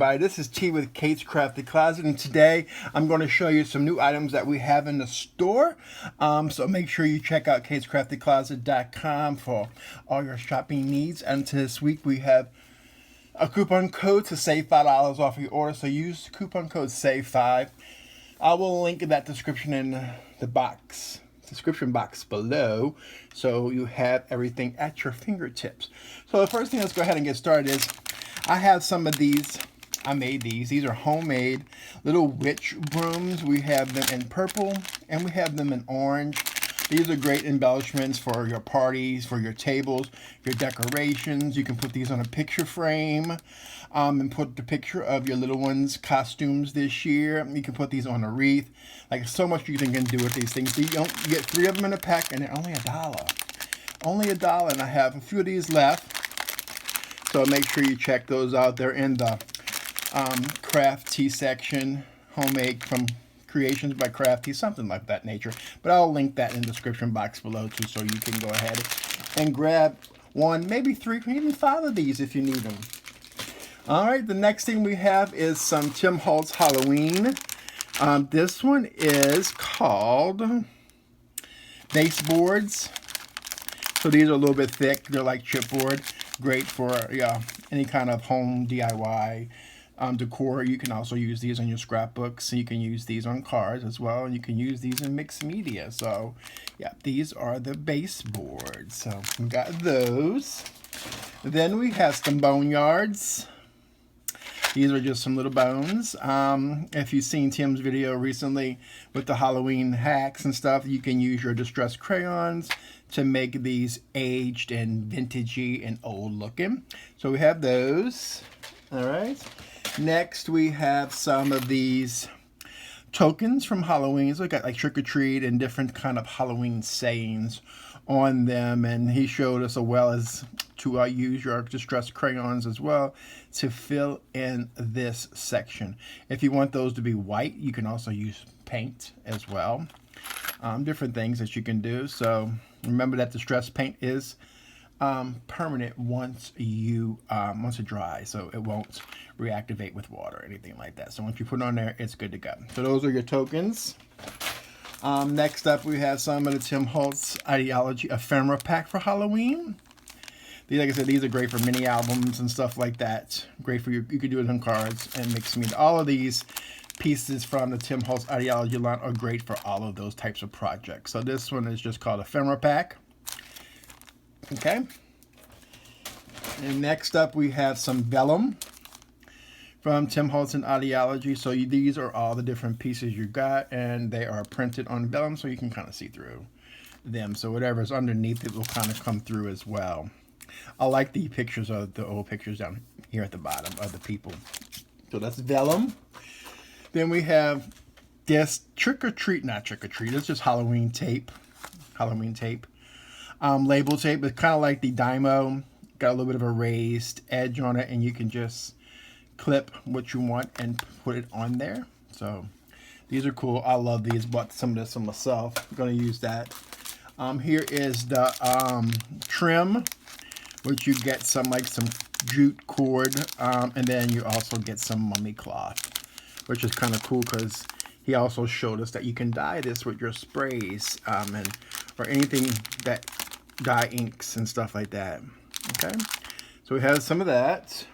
everybody, this is T with Kate's Crafty Closet, and today I'm going to show you some new items that we have in the store. So make sure you check out katescraftycloset.com for all your shopping needs. And this week we have a coupon code to save $5 off your order, so use coupon code SAVE5. I will link that description in the description box below, so you have everything at your fingertips. So the first thing, let's go ahead and get started, is I have some of these. I made these. These are homemade little witch brooms. We have them in purple and we have them in orange. These are great embellishments for your parties, for your tables, your decorations. You can put these on a picture frame and put the picture of your little ones' costumes this year. You can put these on a wreath. Like, so much you can do with these things. You get 3 of them in a pack and they're only $1. Only $1, and I have a few of these left. So make sure you check those out. They're in the craft tea section, homemade from Creations by Crafty, something like that nature. But I'll link that in the description box below too, so you can go ahead and grab 1, maybe 3, even 5 of these if you need them. All right, the next thing we have is some Holtz Halloween. This one is called Baseboards. So these are a little bit thick. They're like chipboard. Great for any kind of home DIY decor. You can also use these on your scrapbooks. You can use these on cards as well. You can use these in mixed media. So yeah, these are the baseboards. So we got those. Then we have some boneyards. These are just some little bones. If you've seen Tim's video recently with the Halloween hacks and stuff, you can use your distressed crayons to make these aged and vintagey and old looking. So we have those. All right. Next we have some of these tokens from Halloween. So we got like trick or treat and different kind of Halloween sayings on them, and he showed us as well as to use your distressed crayons as well to fill in this section. If you want those to be white, you can also use paint as well. Different things that you can do. So remember that distressed paint is permanent once it dries, so it won't reactivate with water or anything like that. So once you put it on there, it's good to go. So those are your tokens. Next up, we have some of the Holtz Ideology Ephemera pack for Halloween. These, like I said, these are great for mini albums and stuff like that. Great for you could do it on cards and mix media. All of these pieces from the Holtz Ideology line are great for all of those types of projects. So this one is just called Ephemera pack. Okay. And next up, we have some vellum from Holtz and Ideology. So these are all the different pieces you got, and they are printed on vellum, so you can kind of see through them. So whatever's underneath it will kind of come through as well. I like the pictures of the old pictures down here at the bottom of the people. So that's vellum. Then we have this trick or treat, not trick or treat. It's just Halloween tape. Halloween tape. Label tape. It's kind of like the Dymo. Got a little bit of a raised edge on it, and you can just clip what you want and put it on there. So these are cool. I love these. Bought some of this for myself. I'm going to use that. Here is the trim, which you get some jute cord, and then you also get some mummy cloth, which is kind of cool because he also showed us that you can dye this with your sprays or anything that dye inks and stuff like that. Okay, so we have some of that.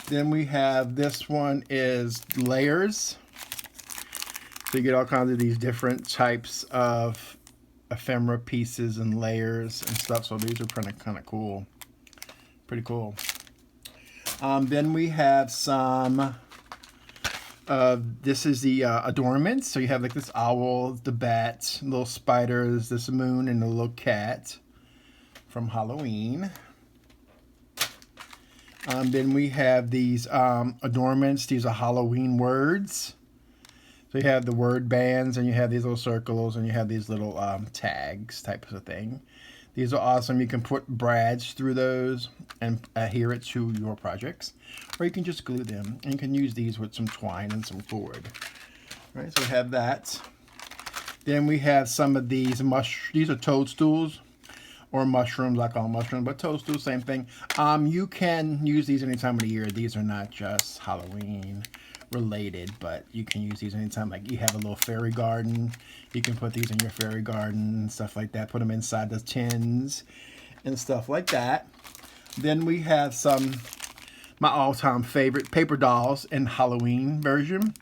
Then we have this one is layers. So you get all kinds of these different types of ephemera pieces and layers and stuff. So these are kind of cool. Pretty cool. Then we have some this is the Adornments. So you have like this owl, the bat, little spiders, this moon, and the little cat from Halloween. Then we have these Adornments. These are Halloween words. So you have the word bands, and you have these little circles, and you have these little tags types of thing. These are awesome. You can put brads through those and adhere it to your projects, or you can just glue them. And you can use these with some twine and some cord. All right, so we have that. Then we have some of these these are toadstools or mushrooms. I call them mushrooms, but toadstool, same thing. You can use these any time of the year. These are not just Halloween related, but you can use these anytime. Like you have a little fairy garden, you can put these in your fairy garden, stuff like that. Put them inside the tins and stuff like that. Then we have some, my all-time favorite, paper dolls in Halloween version.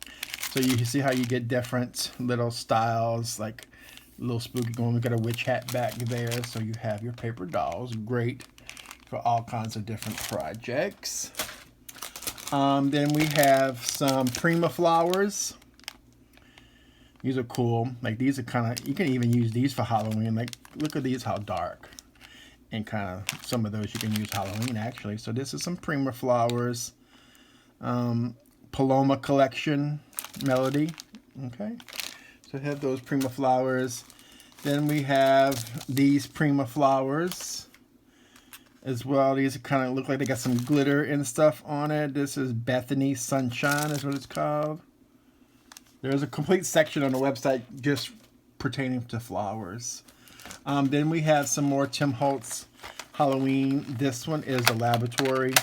So you can see how you get different little styles, like a little spooky going. We got a witch hat back there, so you have your paper dolls. Great for all kinds of different projects. Then we have some Prima Flowers. These are cool. Like these are kind of, you can even use these for Halloween. Like look at these, how dark. And kind of some of those you can use Halloween actually. So this is some Prima Flowers. Paloma Collection Melody. Okay. So I have those Prima Flowers. Then we have these Prima Flowers as well. These kind of look like they got some glitter and stuff on it. This is Bethany Sunshine is what it's called. There's a complete section on the website just pertaining to flowers. Then we have some more Tim Holtz Halloween. This one is the laboratory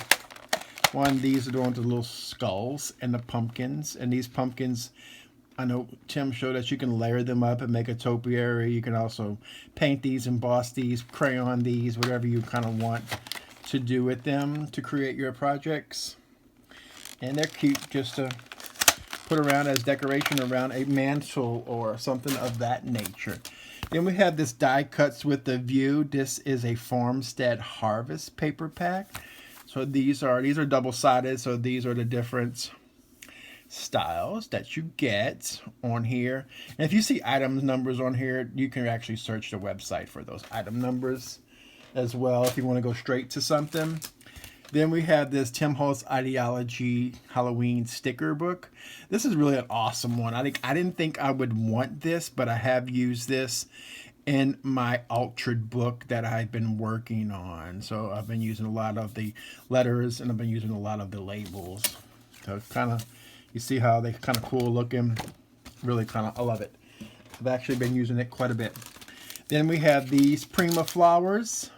one. These are the ones with the little skulls and the pumpkins. And these pumpkins, I know Tim showed us you can layer them up and make a topiary. You can also paint these, emboss these, crayon these, whatever you kind of want to do with them to create your projects. And they're cute just to put around as decoration around a mantle or something of that nature. Then we have this die cuts with the view. This is a Farmstead Harvest paper pack. So these are double-sided. So these are the different styles that you get on here. And if you see item numbers on here, you can actually search the website for those item numbers as well if you want to go straight to something. Then we have this Tim Holtz Ideology Halloween sticker book. This is really an awesome one. I didn't think I would want this, but I have used this in my altered book that I've been working on. So I've been using a lot of the letters and I've been using a lot of the labels. So it's kind of, you see how they're kind of cool looking. Really kind of, I love it. I've actually been using it quite a bit. Then we have these Prima Flowers.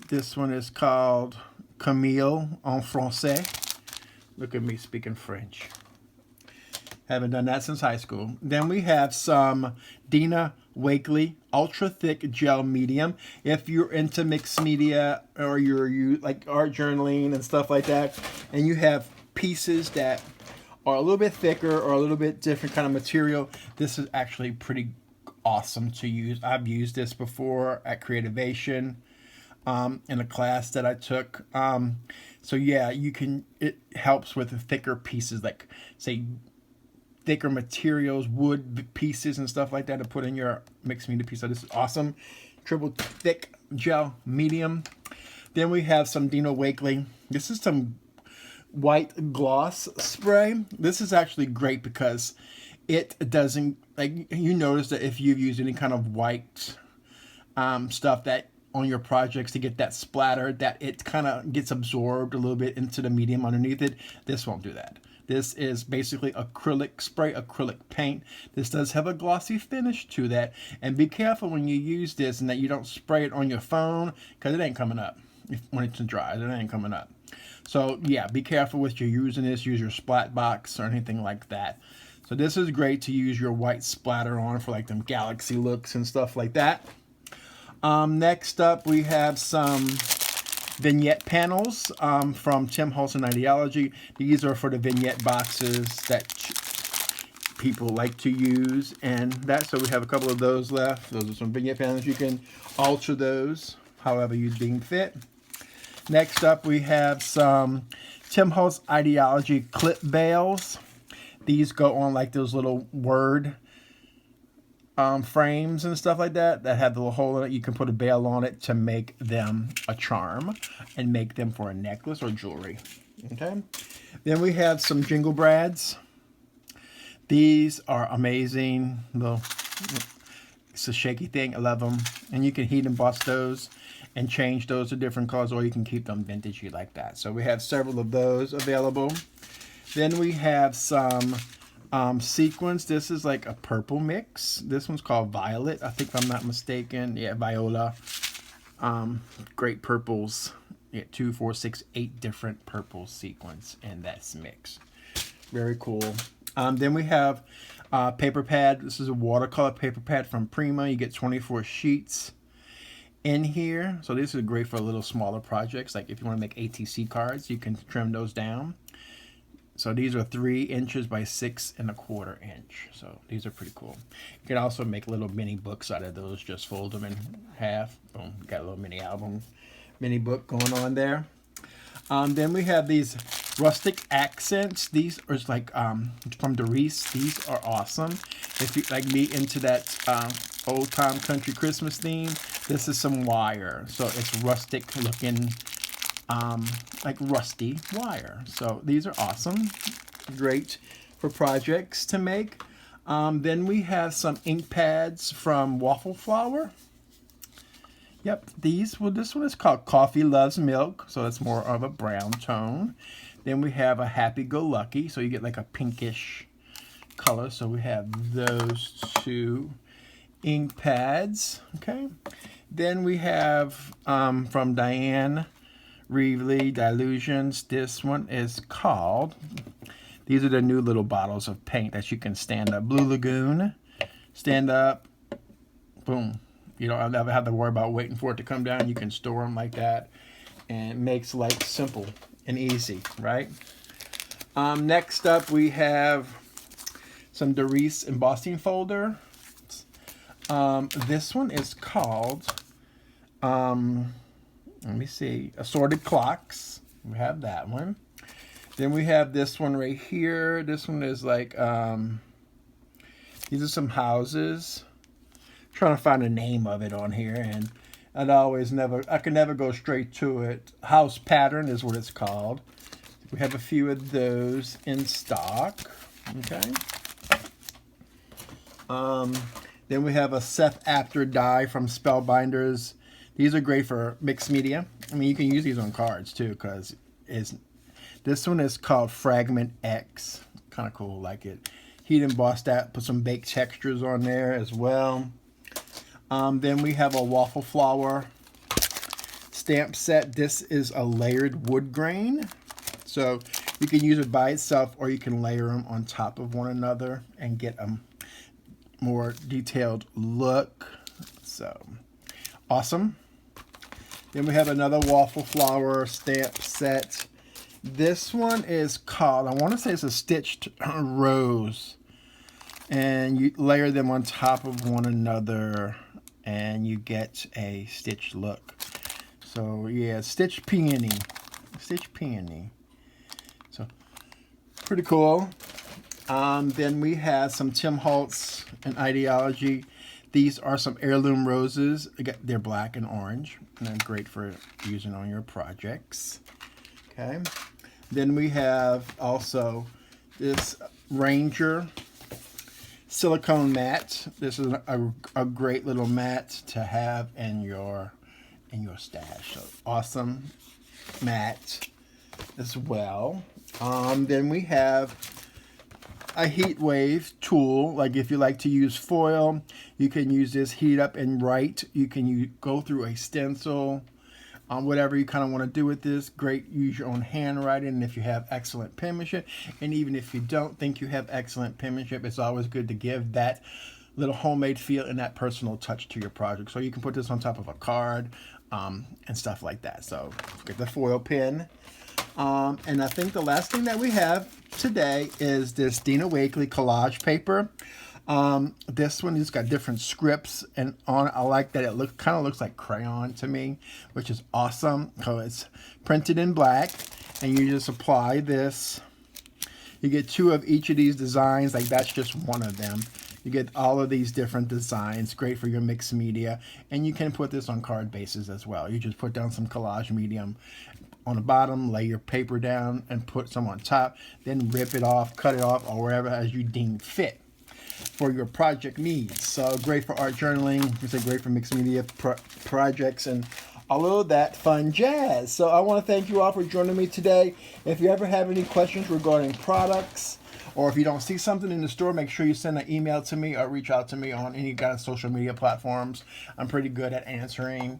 This one is called Camille en Français. Look at me speaking French. Haven't done that since high school. Then we have some Dina Wakely Ultra Thick Gel Medium. If you're into mixed media or you like art journaling and stuff like that, and you have pieces that are a little bit thicker or a little bit different kind of material, this is actually pretty awesome to use. I've used this before at Creativation. In a class that I took. So yeah, it helps with the thicker pieces, like say thicker materials, wood pieces and stuff like that to put in your mixed media piece. So this is awesome. Triple thick gel medium. Then we have some Dina Wakely. This is some white gloss spray. This is actually great because it doesn't, like, you notice that if you've used any kind of white stuff that on your projects to get that splatter, that it kind of gets absorbed a little bit into the medium underneath it. This won't do that. This is basically acrylic spray, acrylic paint. This does have a glossy finish to that. And be careful when you use this and that you don't spray it on your phone because it ain't coming up. When it's dry, it ain't coming up. So yeah, be careful with your using this. Use your splat box or anything like that. So this is great to use your white splatter on for like them galaxy looks and stuff like that. Next up, we have some vignette panels from Tim Holtz and Ideology. These are for the vignette boxes that people like to use, and that. So we have a couple of those left. Those are some vignette panels. You can alter those however you deem fit. Next up, we have some Tim Holtz Ideology clip bails. These go on like those little word frames and stuff like that have the little hole in it. You can put a bail on it to make them a charm and make them for a necklace or jewelry. Okay. Then we have some Jingle Brads. These are amazing. It's a shaky thing. I love them. And you can heat emboss those and change those to different colors, or you can keep them vintagey like that. So we have several of those available. Then we have some Sequins, this is like a purple mix. This one's called Violet, I think, if I'm not mistaken. Yeah, Viola. Great purples. Yeah, 2, 4, 6, 8 different purple sequins in that mix. Very cool. Then we have paper pad. This is a watercolor paper pad from Prima. You get 24 sheets in here. So this is great for little smaller projects. Like if you want to make ATC cards, you can trim those down. So these are 3 inches by 6 1/4 inch. So these are pretty cool. You can also make little mini books out of those. Just fold them in half. Boom, got a little mini album, mini book going on there. Then we have these Rustic Accents. These are like from Darice. These are awesome. If you like me into that old time country Christmas theme, this is some wire. So it's rustic looking, like rusty wire. So these are awesome. Great for projects to make. Then we have some ink pads from Waffle Flower. Yep, this one is called Coffee Loves Milk, so it's more of a brown tone. Then we have a Happy Go Lucky, so you get like a pinkish color. So we have those 2 ink pads, okay? Then we have from Diane Reevely, Dilutions. This one is called, these are the new little bottles of paint that you can stand up. Blue Lagoon, stand up, boom. You don't ever have to worry about waiting for it to come down. You can store them like that, and it makes life simple and easy, right? Next up, we have some Darice embossing folder. This one is called, let me see, Assorted Clocks. We have that one. Then we have this one right here. This one is like, these are some houses. Trying to find the name of it on here, and I can never go straight to it. House Pattern is what it's called. We have a few of those in stock. Okay. Then we have a Seth After die from Spellbinders. These are great for mixed media. I mean, you can use these on cards too, because this one is called Fragment X. Kind of cool, like it. Heat embossed that, put some baked textures on there as well. Then we have a Waffle Flower stamp set. This is a layered wood grain. So you can use it by itself, or you can layer them on top of one another and get a more detailed look. So awesome. Then we have another Waffle Flower stamp set. This one is called, I want to say it's a stitched rose. And you layer them on top of one another, and you get a stitched look. So yeah, stitched peony. Stitched peony. So pretty cool. Then we have some Tim Holtz and Ideology. These are some Heirloom Roses. They're black and orange, and they're great for using on your projects. Okay. Then we have also this Ranger Silicone Mat. This is a great little mat to have in your stash. So awesome mat as well. Then we have a heat wave tool. Like if you like to use foil, you can use this, heat up and write. You can go through a stencil, whatever you kind of want to do with this. Great, use your own handwriting. And if you have excellent penmanship, and even if you don't think you have excellent penmanship, it's always good to give that little homemade feel and that personal touch to your project. So you can put this on top of a card and stuff like that. So get the foil pen. And I think the last thing that we have today is this Dina Wakley collage paper. This one has got different scripts, and I like that it kind of looks like crayon to me, which is awesome. So it's printed in black, and you just apply this. You get 2 of each of these designs. Like that's just one of them. You get all of these different designs. Great for your mixed media, and you can put this on card bases as well. You just put down some collage medium on the bottom, lay your paper down, and put some on top. Then rip it off, cut it off, or wherever as you deem fit for your project needs. So great for art journaling. It's great for mixed media projects and all of that fun jazz. So I want to thank you all for joining me today. If you ever have any questions regarding products Or if you don't see something in the store, make sure you send an email to me or reach out to me on any kind of social media platforms. I'm pretty good at answering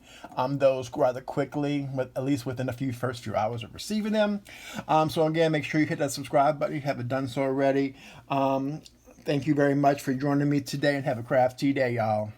those rather quickly, but at least within the first few hours of receiving them. So again, make sure you hit that subscribe button if you haven't done so already. Thank you very much for joining me today, and have a crafty day, y'all.